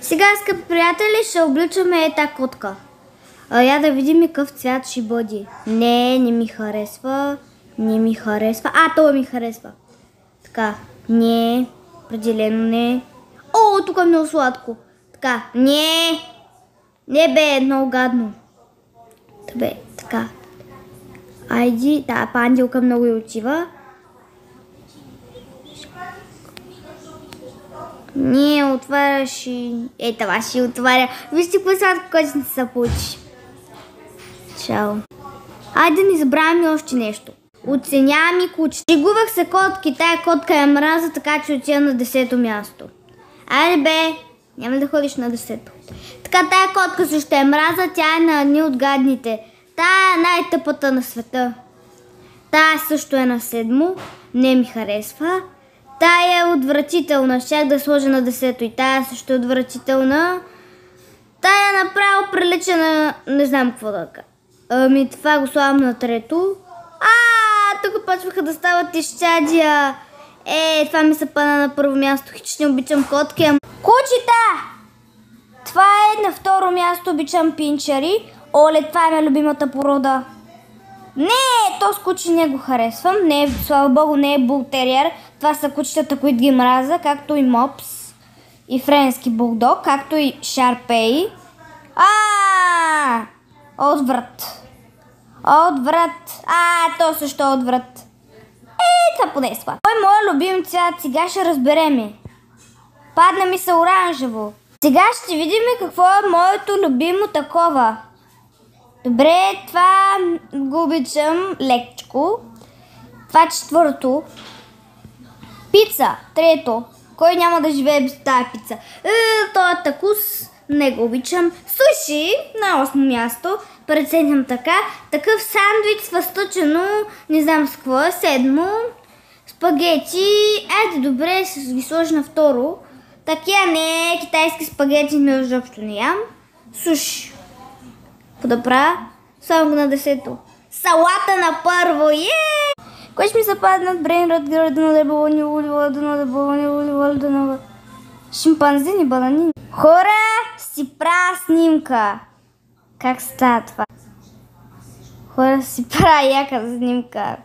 Сега, скъпи приятели, ще обличаме тази котка. Я да видим какъв цвят ще бъде. Не ми харесва. Не ми харесва. Това ми харесва. Така, не. Определено не. О, тук е много сладко. Така, не. Не бе, много гадно. Бе, така. Айди, пандилка много и отива. Не, отваряш и... Това ще отваря. Вижте какво сладко, който ще се получи. Чао. Айде да не забравяме още нещо. Оценявам и куче. Шегувах се котки, тая котка я мраза, така че отида на 10-то място. Айде бе, няма да ходиш на 10-то. Така, тая котка също е мраза, тя е на едни от гадните. Тая е най-тъпата на света. Тая също е на 7-мо, не ми харесва. Тая е отвратителна, щях да сложа на 10-то и тая също е отвратителна. Тая направо прилича на... не знам какво да кажа. Това го слагам на 3-то. Тук почваха да стават изчадия. Това ми се пада на първо място. Хич не обичам котки. Кучета! Това е на второ място, обичам пинчери. Оле, това е моя любимата порода. Не, то с кучи не го харесвам. Не, слава богу, не е бултериер. Това са кучетата, които ги мраза, както и мопс, и френски булдог, както и шарпей. Отврат. Отврат. То също е отврат. Това подейства. Кой е моят любим цвят? Сега ще разбереме. Падна ми се оранжево. Сега ще видим какво е моето любимо такова. Добре, това го обичам лекчко. Това 4-то. Пица, 3-то. Кой няма да живее без тази пица? Това е такус. Не го обичам. Суши на 8-мо място. Преценям така. Такъв сандвич с възтъчено, не знам с какво е. 7-мо. Спагети. Добре, ще ги сложа на 2-ро. Такива не, китайски спагети изобщо не ям. Суши. Какво да правя? Само на 10-то. Салата на 1-во. Кой ще ми се паднат? Брейнрод, шимпанзини, банани. Хора, си правя снимка. Как става това? Хора, си правя яка снимка.